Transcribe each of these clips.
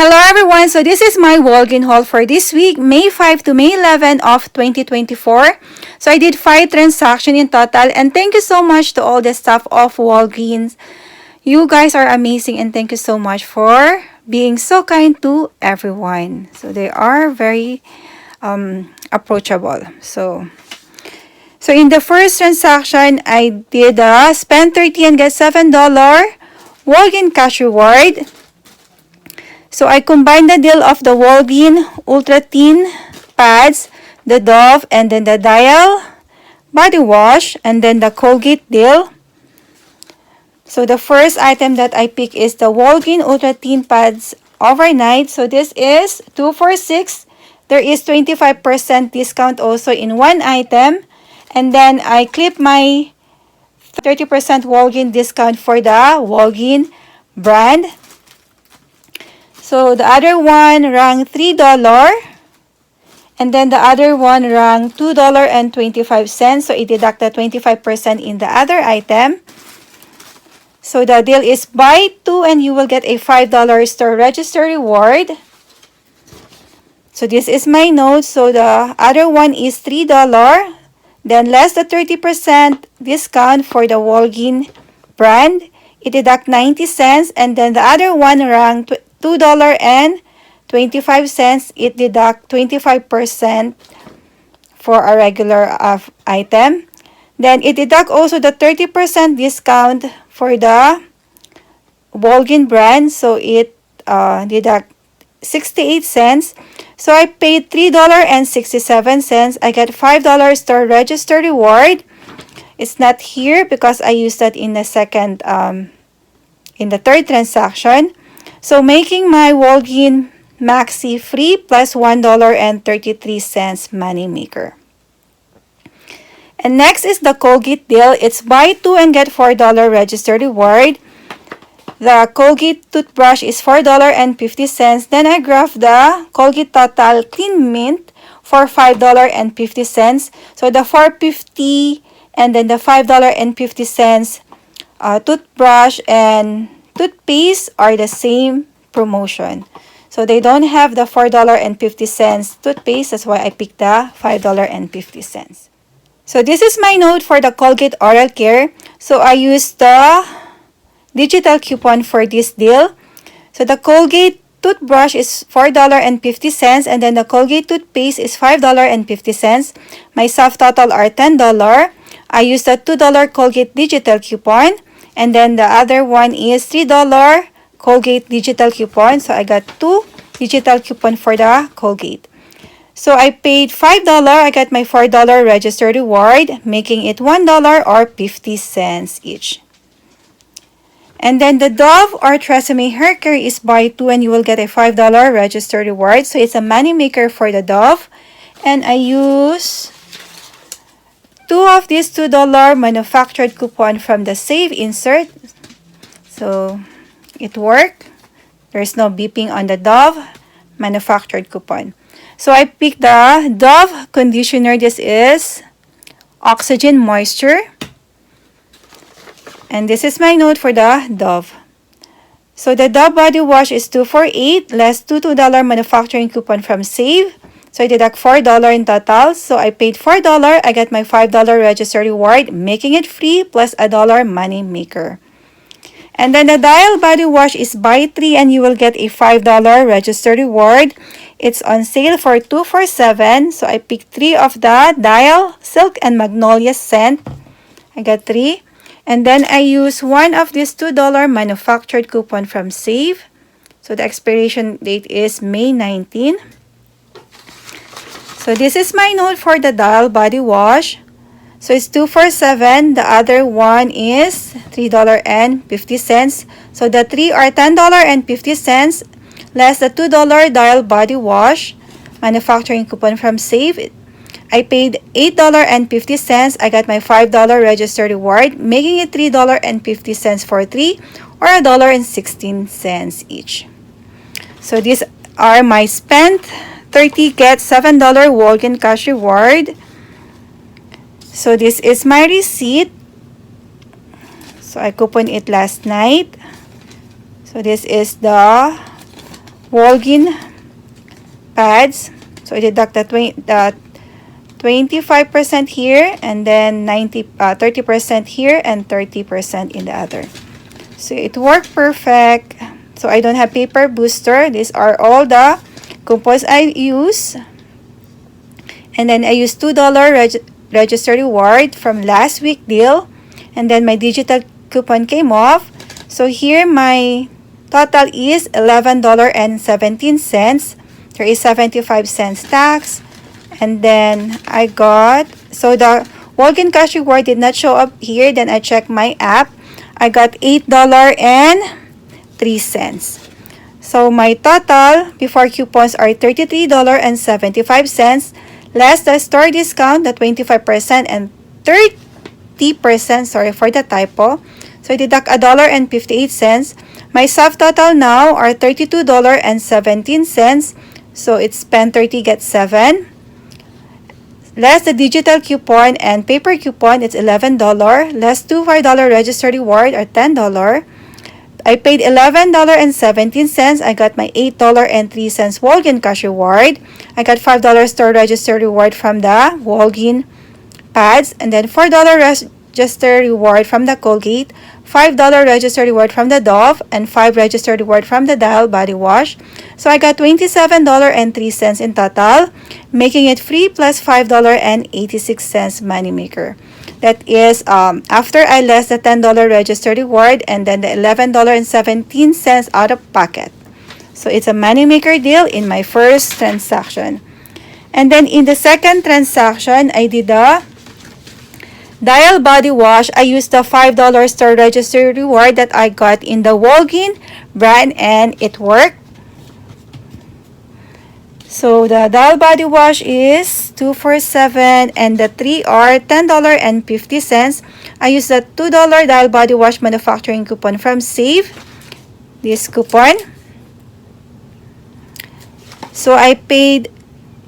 Hello everyone, so this is my Walgreens haul for this week, May 5 to May 11 of 2024. So I did 5 transactions in total, and thank you so much to all the staff of Walgreens. You guys are amazing, and thank you so much for being so kind to everyone. So they are very approachable. So in the first transaction, I did spend $30 and get $7 Walgreens cash reward. So I combined the deal of the Walgreens Ultra Thin pads, the Dove, and then the Dial body wash, and then the Colgate deal. So the first item that I pick is the Walgreens Ultra Thin pads overnight. So this is 2 for $6. There is 25% discount also in one item. And then I clip my 30% Walgreens discount for the Walgreens brand. So the other one rang $3, and then the other one rang $2.25. So it deducted 25% in the other item. So the deal is buy 2 and you will get a $5 store register reward. So this is my note. So the other one is $3. Then less the 30% discount for the Walgreens brand. It deduct 90 cents, and then the other one rang $2.25. It deduct 25% for a regular item. Then it deduct also the 30% discount for the Walgreens brand. So it deduct 68 cents. So I paid $3.67. I get $5 store register reward. It's not here because I used that in the second, in the third transaction. So making my Walgreens Maxi free plus $1.33 money maker. And next is the Colgate deal. It's buy 2 and get $4 register reward. The Colgate toothbrush is $4.50. Then I graph the Colgate Total Clean Mint for $5.50. So the $4.50 and then the $5.50 toothbrush and toothpaste are the same promotion. So they don't have the $4.50 toothpaste. That's why I picked the $5.50. So this is my note for the Colgate Oral Care. So I used the digital coupon for this deal. So the Colgate toothbrush is $4.50, and then the Colgate toothpaste is $5.50. My soft total are $10. I used the $2 Colgate digital coupon, and then the other one is $3 Colgate digital coupon. So I got 2 digital coupon for the Colgate. So I paid $5. I got my $4 register reward, making it $1 or 50 cents each. And then the Dove or Tresemme hair care is buy 2 and you will get a $5 register reward. So it's a money maker for the Dove. And I use 2 of these $2 manufactured coupon from the Save insert. So it worked. There's no beeping on the Dove manufactured coupon. So I picked the Dove conditioner. This is Oxygen Moisture. And this is my note for the Dove. So the Dove body wash is 2 for $8, less $2 manufacturing coupon from Save. So I deduct $4 in total. So I paid $4. I got my $5 register reward, making it free plus $1 money maker. And then the Dial body wash is buy 3 and you will get a $5 register reward. It's on sale for 2 for $7. So I picked 3 of the Dial Silk and Magnolia scent. I got 3. And then I use 1 of this $2 manufactured coupon from Save. So the expiration date is May 19. So this is my note for the Dial body wash. So it's 2 for $7. The other one is $3.50. So the 3 are $10.50 less the $2 Dial body wash manufacturing coupon from Save. I paid $8.50. I got my $5 register reward, making it $3.50 for 3 or $1.16 each. So these are my spent $30 get $7 Walgreens cash reward. So this is my receipt. So I coupon it last night. So this is the Walgreens pads. So I deduct the 25% here, and then 30% here, and 30% in the other. So it worked perfect. So I don't have paper booster. These are all the coupons I use. And then I used $2 register reward from last week deal. And then my digital coupon came off. So here my total is $11.17. There is 75 cents tax. And then I got, so the Walgreens cash reward did not show up here. Then I checked my app. I got $8.03. So my total before coupons are $33.75, less the store discount, the 25% and 30%, sorry for the typo. So I deduct $1.58. My subtotal now are $32.17. So it's spend 30, get 7. Less the digital coupon and paper coupon, it's $11. Less $5 register reward or $10. I paid $11.17. I got my $8.03 Walgreens cash reward. I got $5 store register reward from the Walgreens pads, and then $4 register reward from the Colgate, $5 register reward from the Dove, and $5 register reward from the Dial body wash. So I got $27.03 in total, making it free plus $5.86 moneymaker. That is after I less the $10 register reward and then the $11.17 out of pocket. So it's a moneymaker deal in my first transaction. And then in the second transaction, I did the Dial body wash. I used the $5 store register reward that I got in the Walgreens brand, and it worked. So the Dial body wash is 2 for $7 and the 3 are $10.50. I used the $2 Dial body wash manufacturing coupon from Save. This coupon. So I paid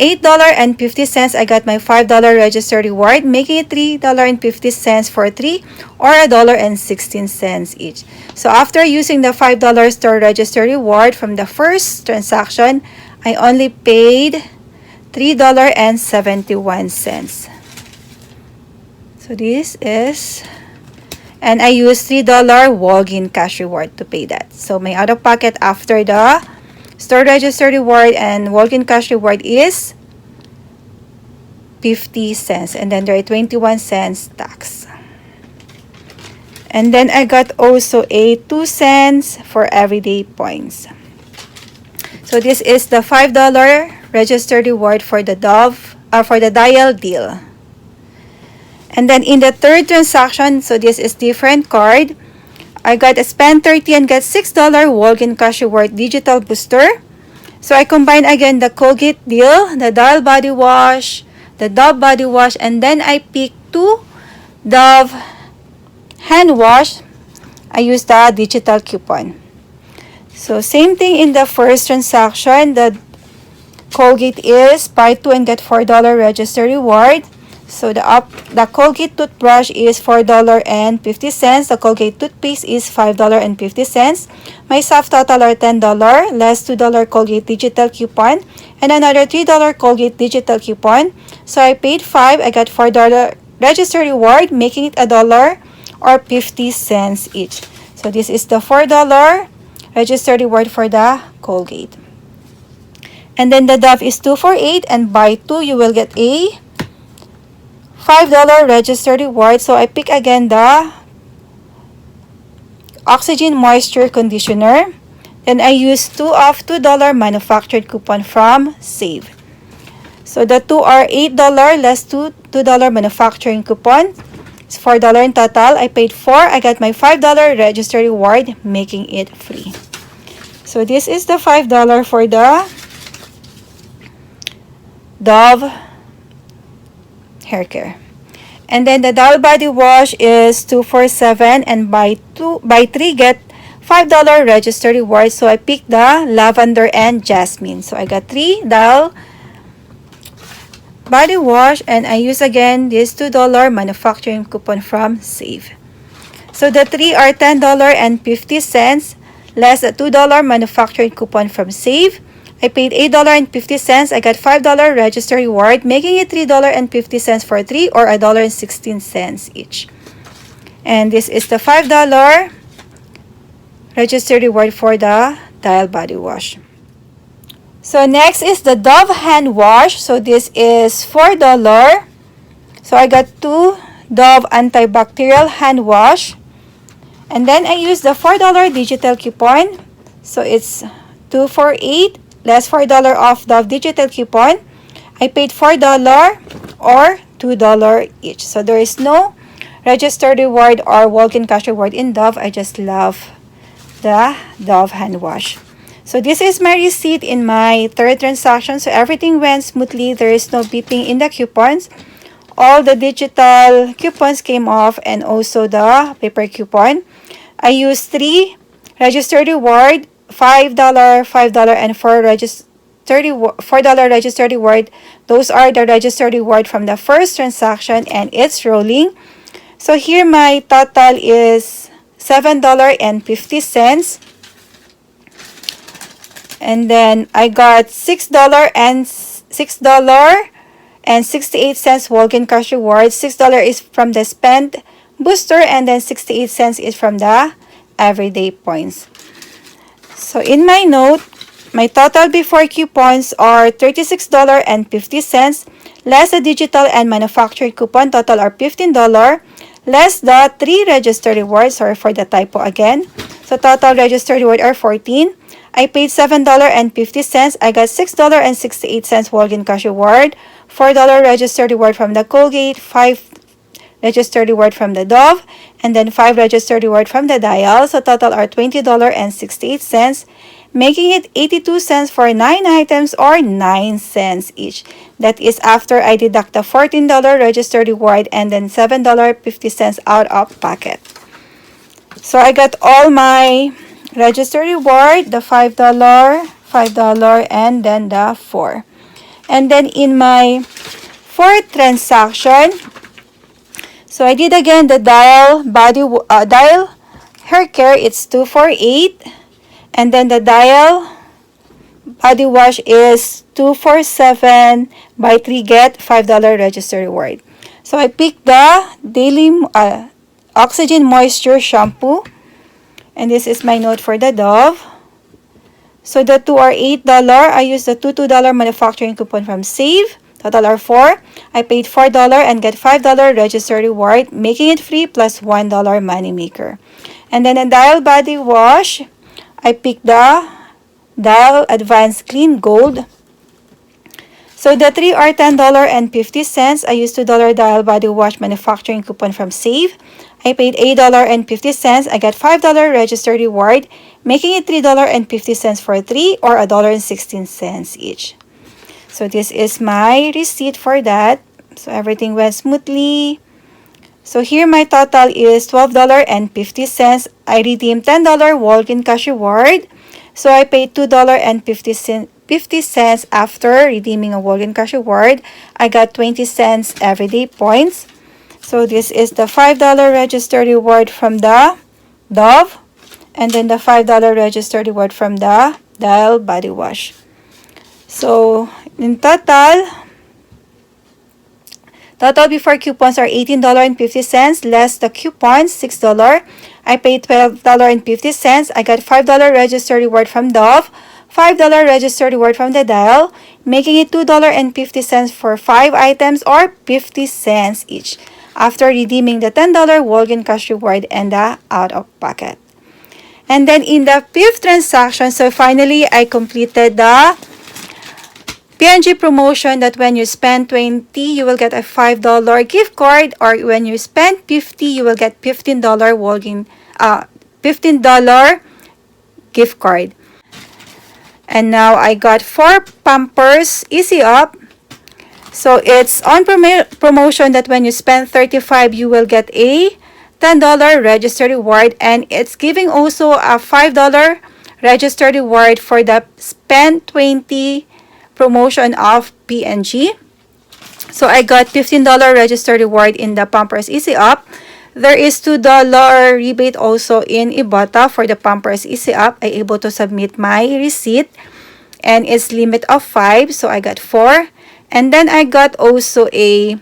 $8.50. I got my $5 register reward, making it $3.50 for 3 or $1.16 each. So after using the $5 store register reward from the first transaction, I only paid $3.71. So this is, and I used $3 Walgreens cash reward to pay that. So my out of pocket after the store register reward and Walgreens cash reward is 50 cents, and then there are 21 cents tax. And then I got also a 2 cents for everyday points. So this is the $5 register reward for the Dove, for the Dial deal. And then in the third transaction, so this is different card. I got a spend 30 and get $6 Walgreens cash reward digital booster. So I combine again the Colgate deal, the Dial body wash, the Dove body wash, and then I pick 2 Dove hand wash. I use the digital coupon. So same thing in the first transaction. The Colgate is buy 2 and get $4 register reward. So the Colgate toothbrush is $4.50. The Colgate toothpaste is $5.50. My subtotal are $10, less $2 Colgate digital coupon, and another $3 Colgate digital coupon. So I paid $5. I got $4 register reward, making it $1 or 50 cents each. So this is the $4 register reward for the Colgate. And then the Dove is 2 for $8, and buy 2 you will get a $5 register reward. So I pick again the Oxygen Moisture Conditioner. Then I use 2 of $2 manufactured coupon from Save. So the 2 are $8 less $2 manufacturing coupon. It's $4 in total. I paid $4. I got my $5 register reward, making it free. So this is the $5 for the Dove hair care. And then the Dial body wash is 2 for $7 and buy 3 get $5 register reward. So I picked the lavender and jasmine. So I got 3 Dial body wash, and I use again this $2 manufacturing coupon from Save. So the 3 are $10.50, less a $2 manufacturing coupon from Save. I paid $8.50. I got $5 register reward, making it $3.50 for 3 or $1.16 each. And this is the $5 register reward for the Dial Body Wash. So next is the Dove Hand Wash. So this is $4. So I got 2 Dove Antibacterial Hand Wash. And then I used the $4 digital coupon. So it's 2 for 8, less $4 off Dove digital coupon. I paid $4 or $2 each. So there is no registered reward or walk-in cash reward in Dove. I just love the Dove hand wash. So this is my receipt in my third transaction. So everything went smoothly. There is no beeping in the coupons. All the digital coupons came off and also the paper coupon. I used 3 registered reward, $5, $5, and $4 registered reward. Those are the registered reward from the first transaction and it's rolling. So here my total is $7.50. And then I got $6.68 walk-in cash reward. $6 is from the spend booster and then 68 cents is from the everyday points. So in my note, my total before coupons are $36.50, less the digital and manufactured coupon, total are $15, less the 3 registered rewards, sorry for the typo again. So total registered reward are $14. I paid $7.50. I got $6.68 walk-in cash reward, $4 registered reward from the Colgate, 5 registered reward from the Dove, and then 5 registered reward from the Dial. So total are $20.68, making it 82 cents for 9 items or 9 cents each. That is after I deduct the $14 registered reward and then $7.50 out of pocket. So I got all my registered reward, the $5, $5, and then the 4. And then in my fourth transaction, so I did again the Dial Hair Care, it's 2 for 8. And then the Dial Body Wash is 2 for 7. Buy 3 get $5 register reward. So I picked the Daily Oxygen Moisture Shampoo. And this is my note for the Dove. So the 2 are $8. I used the $2 manufacturing coupon from Save. Total are 4. I paid $4 and get $5 register reward, making it free plus $1 money maker. And then a Dial Body Wash, I picked the Dial Advanced Clean Gold. So the 3 are $10.50. I used $2 Dial Body Wash manufacturing coupon from Save. I paid $8.50. I got $5 register reward, making it $3.50 for 3 or $1.16 each. So this is my receipt for that. So everything went smoothly. So here my total is $12.50. I redeemed $10 walk-in cash reward. So I paid $2.50 after redeeming a walk-in cash reward. I got 20 cents everyday points. So this is the $5 registered reward from the Dove. And then the $5 registered reward from the Dial Body Wash. So in total before coupons are $18.50, less the coupons, $6. I paid $12.50. I got $5 register reward from Dove, $5 register reward from the Dial, making it $2.50 for 5 items or 50 cents each, after redeeming the $10 walk-in cash reward and the out-of-pocket. And then in the 5th transaction, so finally I completed the P&G promotion that when you spend $20, you will get a $5 gift card, or when you spend $50, you will get $15 $15 gift card. And now I got 4 Pampers Easy Up. So it's on promotion that when you spend $35, you will get a $10 register reward, and it's giving also a $5 register reward for the spend $20 promotion of P&G. So I got $15 register reward in the Pampers Easy Up. There is $2 rebate also in IBOTTA for the Pampers Easy Up. I able to submit my receipt, and it's limit of 5, so I got 4. And then I got also a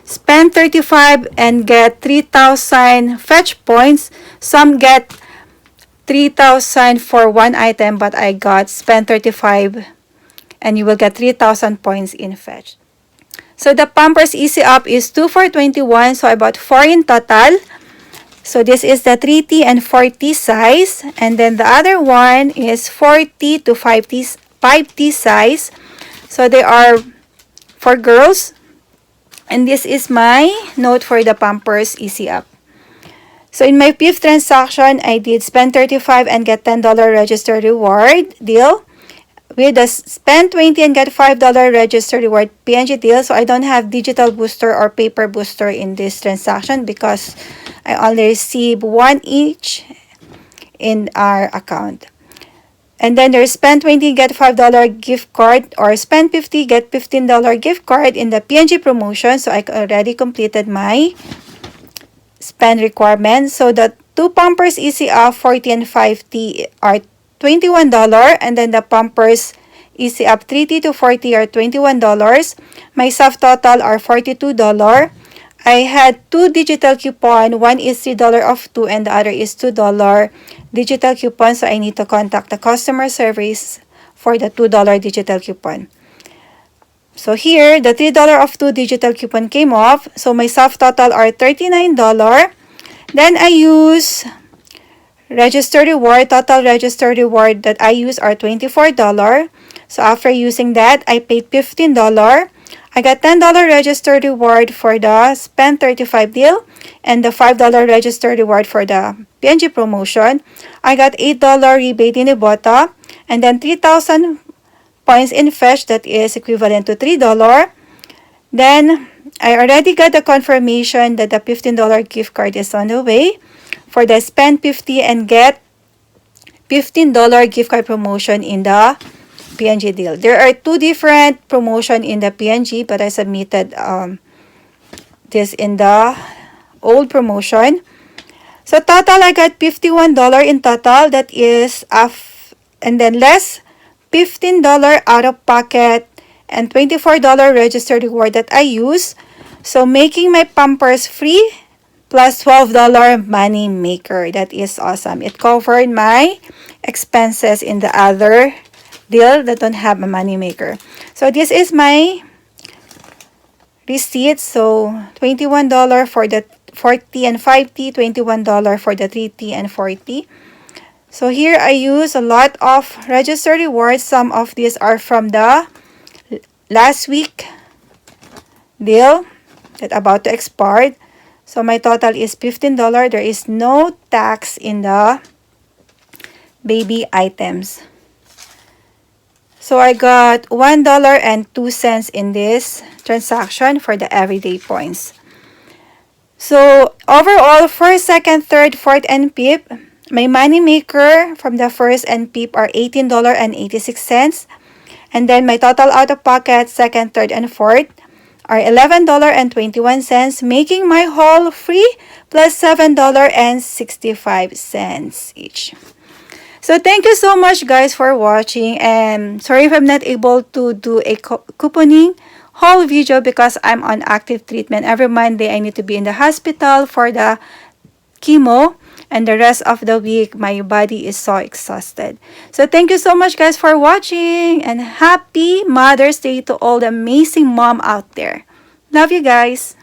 spend 35 and get 3,000 fetch points. Some get 3,000 for one item, but I got spend 35 and you will get 3,000 points in fetch. So the Pampers Easy Up is 2 for 21, so I bought 4 in total. So this is the 3T and 4T size, and then the other one is 4T to 5T size. So they are for girls. And this is my note for the Pampers Easy Up. So in my 5th transaction, I did spend 35 and get $10 register reward deal. With the spend 20 and get $5 register reward PNG deal. So I don't have digital booster or paper booster in this transaction because I only receive 1 each in our account. And then there's spend 20, get $5 gift card, or spend 50, get $15 gift card in the PNG promotion. So I already completed my spend requirements. So the 2 Pampers Easy Up 40 and 5T are $21, and then the Pampers Easy Up 3T to 40 are $21. My soft total are $42. I had 2 digital coupon. One is $3 off 2 and the other is $2 digital coupon. So I need to contact the customer service for the $2 digital coupon. So here, the $3 off 2 digital coupon came off. So my soft total are $39. Then I use register reward. Total register reward that I use are $24. So after using that, I paid $15. I got $10 register reward for the spend 35 deal and the $5 register reward for the PNG promotion. I got $8 rebate in IBOTTA, and then 3,000 points in fetch, that is equivalent to $3. Then I already got the confirmation that the $15 gift card is on the way for the spend 50 and get $15 gift card promotion in the PNG deal. There are 2 different promotion in the PNG, but I submitted this in the old promotion. So total, I got $51 in total. That is and then less $15 out of pocket and $24 registered reward that I use. So making my Pampers free plus $12 money maker. That is awesome. It covered my expenses in the other deal that don't have a money maker. So this is my receipt. So $21 for the 40 and 5T, $21 for the 3T and 4T. So here I use a lot of registered rewards. Some of these are from the last week deal that about to expire. So my total is $15. There is no tax in the baby items. So I got $1.02 in this transaction for the everyday points. So overall, first, second, third, fourth, and fifth, my money maker from the first and fifth are $18.86. And then my total out of pocket, second, third, and fourth are $11.21, making my haul free plus $7.65 each. So thank you so much guys for watching, and sorry if I'm not able to do a couponing haul video because I'm on active treatment. Every Monday I need to be in the hospital for the chemo, and the rest of the week my body is so exhausted. So thank you so much guys for watching, and happy Mother's Day to all the amazing mom out there. Love you guys.